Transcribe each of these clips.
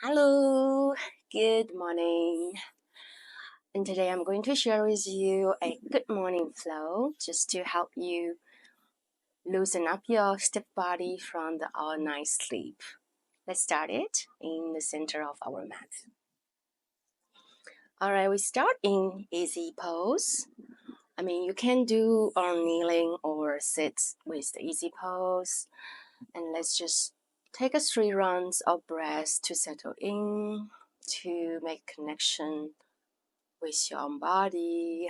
Hello, good morning. And today I'm going to share with you a good morning flow just to help you loosen up your stiff body from the all night sleep. Let's start it in the center of our mat. Alright, we start in easy pose. You can do on kneeling or sit with the easy pose. And let's just take 3 rounds of breath to settle in, to make connection with your own body,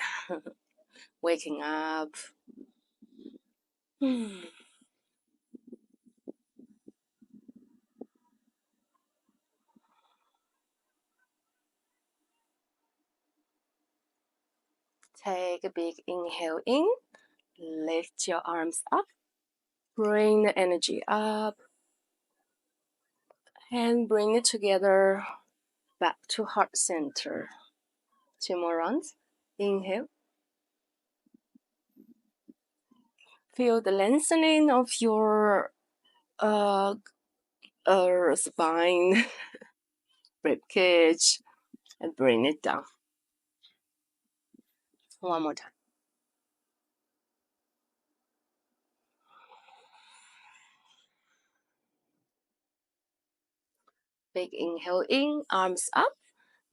waking up. Take a big inhale in, lift your arms up, bring the energy up, and bring it together back to heart center. 2 more rounds. Inhale. Feel the lengthening of your spine, rib cage, and bring it down. One more time. Big inhale in, arms up.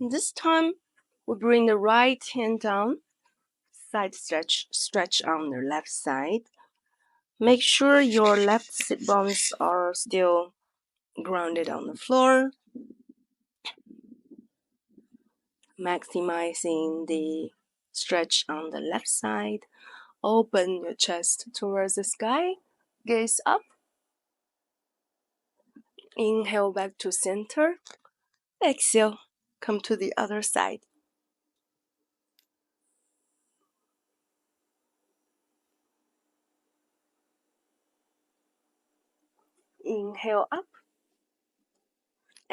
This time, we bring the right hand down, side stretch on the left side. Make sure your left sit bones are still grounded on the floor. Maximizing the stretch on the left side. Open your chest towards the sky. Gaze up. Inhale back to center. Exhale, come to the other side. Inhale up.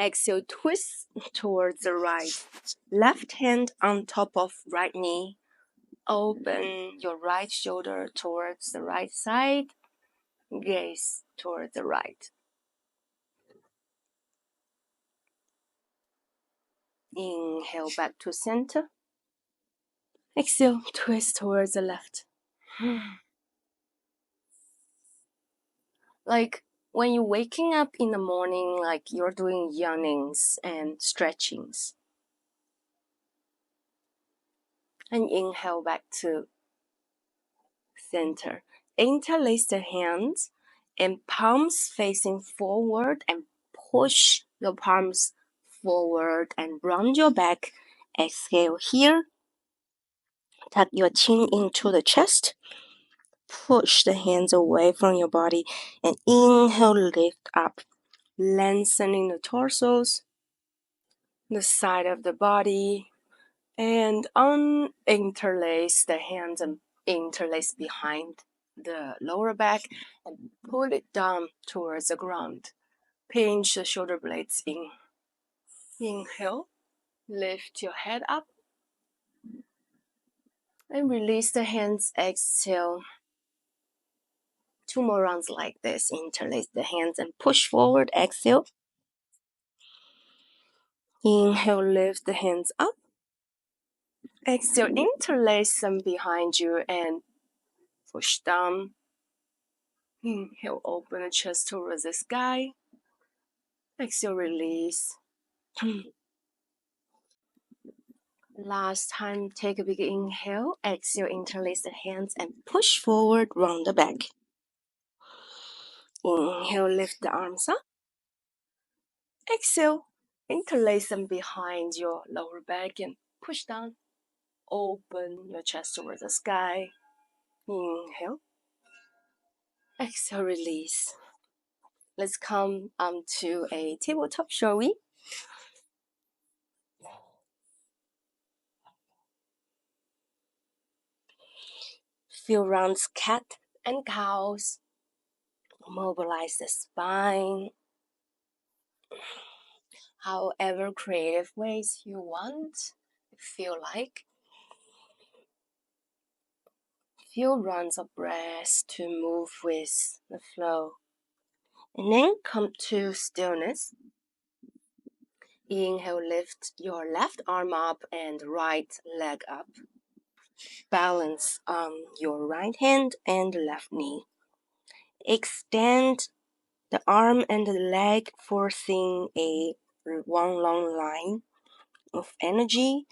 Exhale, twist towards the right. Left hand on top of right knee. Open your right shoulder towards the right side. Gaze toward the right. Inhale back to center. Exhale, twist towards the left. Like when you're waking up in the morning, like you're doing yawnings and stretchings. And inhale back to center. Interlace the hands and palms facing forward and push your palms forward and round your back. Exhale here. Tuck your chin into the chest. Push the hands away from your body and inhale, lift up, lengthening the torsos, the side of the body, and interlace the hands and interlace behind the lower back and pull it down towards the ground. Pinch the shoulder blades in. Inhale, lift your head up and release the hands. Exhale. 2 more rounds like this. Interlace the hands and push forward. Exhale. Inhale, lift the hands up. Exhale, interlace them behind you and push down. Inhale, open the chest towards the sky. Exhale, release. Last time, take a big inhale. Exhale, interlace the hands and push forward, round the back. Inhale, lift the arms up. Exhale, interlace them behind your lower back and push down. Open your chest towards the sky. Inhale. Exhale, release. Let's come to a tabletop, shall we? Few rounds cat and cows. Mobilize the spine. However creative ways you want, feel like. Few rounds of breath to move with the flow. And then come to stillness. Inhale, lift your left arm up and right leg up. Balance on your right hand and left knee. Extend the arm and the leg, forcing one long line of energy.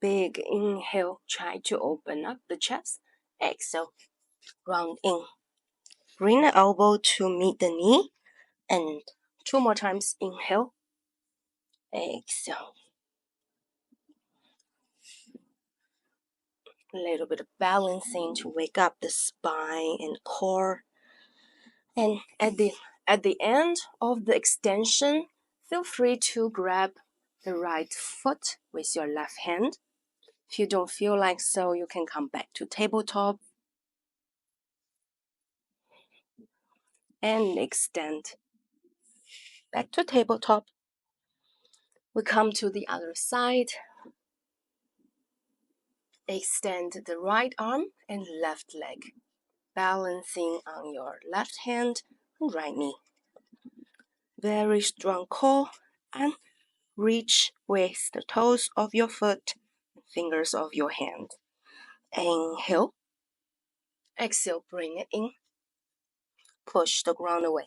Big inhale, try to open up the chest. Exhale, round in. Bring the elbow to meet the knee. And 2 more times. Inhale, exhale. A little bit of balancing to wake up the spine and core. And at the end of the extension, feel free to grab the right foot with your left hand. If you don't feel like so, you can come back to tabletop and extend. Back to tabletop. We come to the other side. Extend the right arm and left leg, balancing on your left hand and right knee. Very strong core, and reach with the toes of your foot, fingers of your hand. Inhale. Exhale, bring it in. Push the ground away.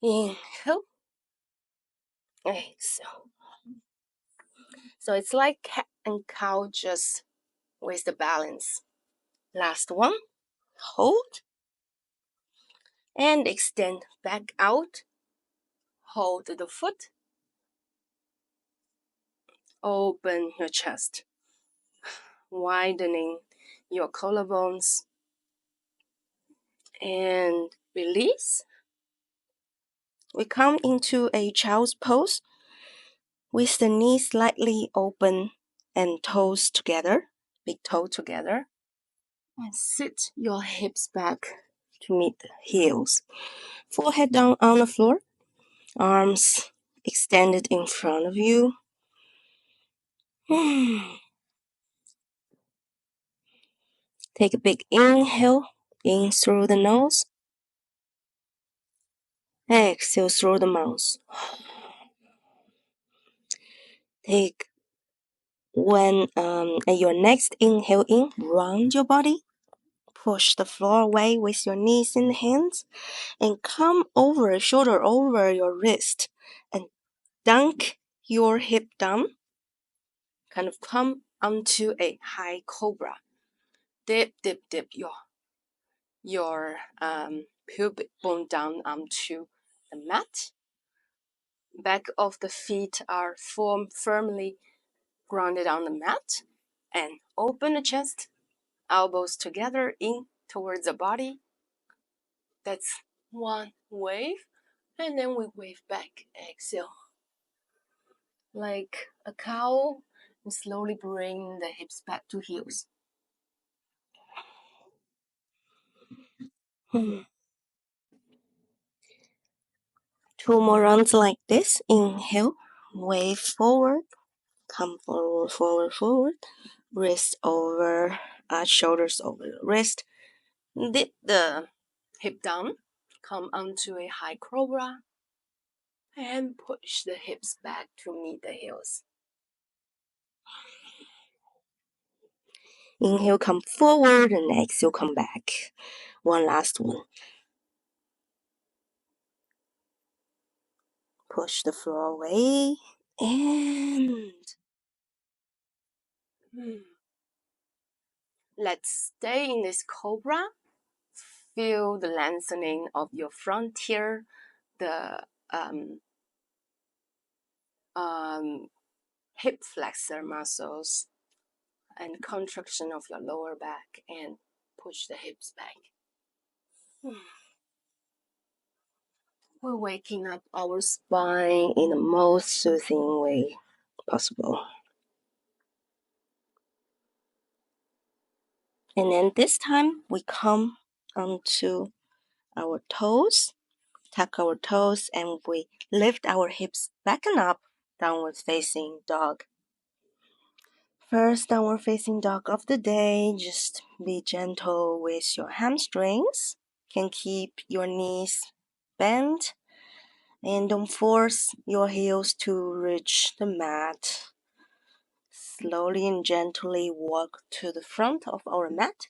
Inhale. Exhale. So it's like cat and cow, just with the balance. Last one. Hold. And extend back out. Hold the foot. Open your chest. Widening your collarbones. And release. We come into a child's pose with the knees slightly open and toes together, big toe together. And sit your hips back to meet the heels. Forehead down on the floor, arms extended in front of you. Take a big inhale, in through the nose. Exhale through the mouth. Take at your next inhale in, round your body. Push the floor away with your knees and hands, and come over, shoulder over your wrist, and dunk your hip down. Kind of come onto a high cobra. Dip your pubic bone down onto the mat. Back of the feet are firmly grounded on the mat, and open the chest, elbows together in towards the body. That's one wave, and then we wave back. Exhale, like a cow, and slowly bring the hips back to heels. 2 more rounds like this. Inhale, wave forward, come forward, wrist over, shoulders over the wrist. Dip the hip down, come onto a high cobra, and push the hips back to meet the heels. Inhale, come forward, and exhale, come back. One last one. Push the floor away, and let's stay in this cobra. Feel the lengthening of your frontier, the hip flexor muscles, and contraction of your lower back, and push the hips back. We're waking up our spine in the most soothing way possible. And then this time we come onto our toes, tuck our toes, and we lift our hips back and up, downward facing dog. First downward facing dog of the day. Just be gentle with your hamstrings. Can keep your knees bent And don't force your heels to reach the mat. Slowly and gently walk to the front of our mat.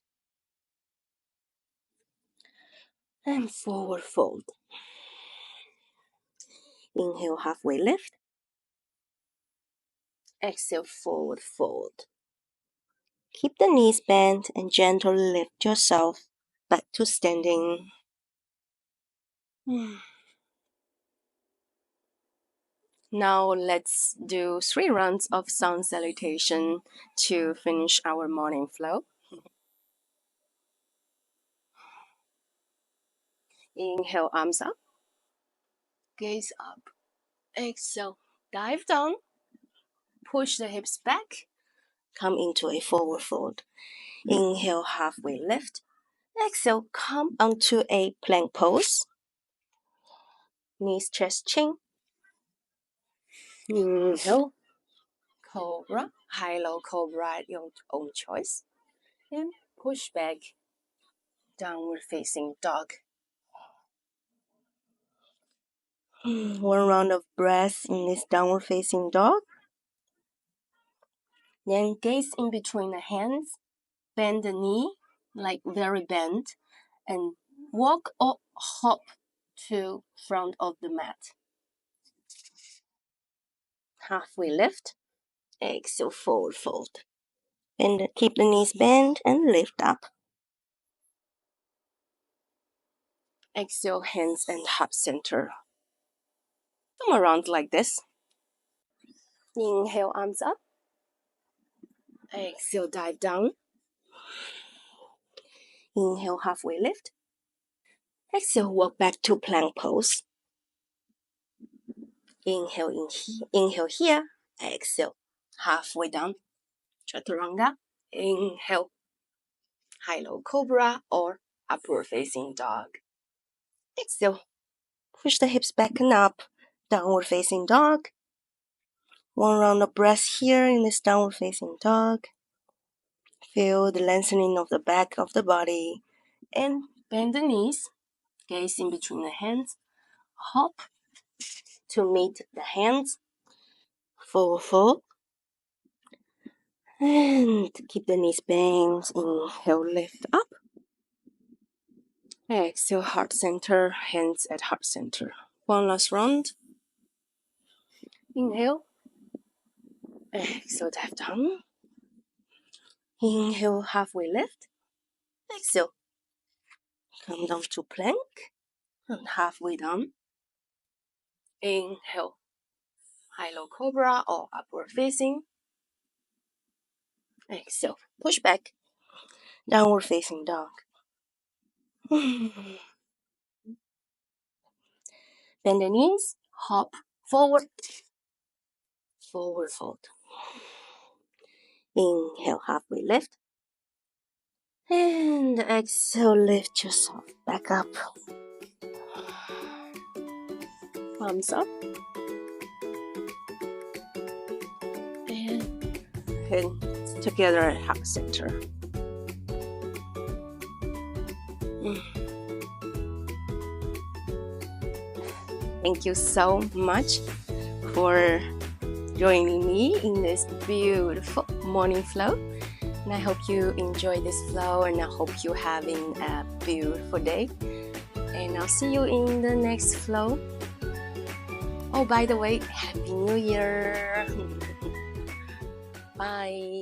And forward fold. Inhale, halfway lift. Exhale, forward fold. Keep the knees bent and gently lift yourself back to standing. Now let's do 3 rounds of sun salutation to finish our morning flow. Inhale, arms up. Gaze up. Exhale, dive down. Push the hips back. Come into a forward fold. Inhale, halfway lift. Exhale, come onto a plank pose. Knees, chest, chin. Inhale, cobra, high-low cobra at your own choice. And push back, downward facing dog. 1 round of breath in this downward facing dog. Then gaze in between the hands, bend the knee, like very bent, and walk or hop to front of the mat. Halfway lift, exhale, forward fold. And keep the knees bent and lift up. Exhale, hands and heart center. Come around like this. Inhale, arms up. Exhale, dive down. Inhale, halfway lift. Exhale, walk back to plank pose. Inhale, inhale here. Exhale, halfway down. Chaturanga. Inhale, high-low cobra or upward facing dog. Exhale, push the hips back and up. Downward facing dog. 1 round of breath here in this downward facing dog. Feel the lengthening of the back of the body. And bend the knees. Gaze in between the hands. Hop to meet the hands. Forward fold. And keep the knees bent. Inhale, lift up. Exhale, heart center, hands at heart center. 1 last round. Inhale. Exhale, dive down. Inhale, halfway lift. Exhale. Come down to plank. And halfway down. Inhale. High-low cobra or upward facing. Exhale. Push back. Downward facing dog. Bend the knees. Hop forward. Forward fold. Inhale, halfway lift. And exhale, lift yourself back up. Palms up. And hands together at heart center. Thank you so much for joining me in this beautiful morning flow. And I hope you enjoy this flow, and I hope you're having a beautiful day. And I'll see you in the next flow. Oh, by the way, Happy New Year! Bye!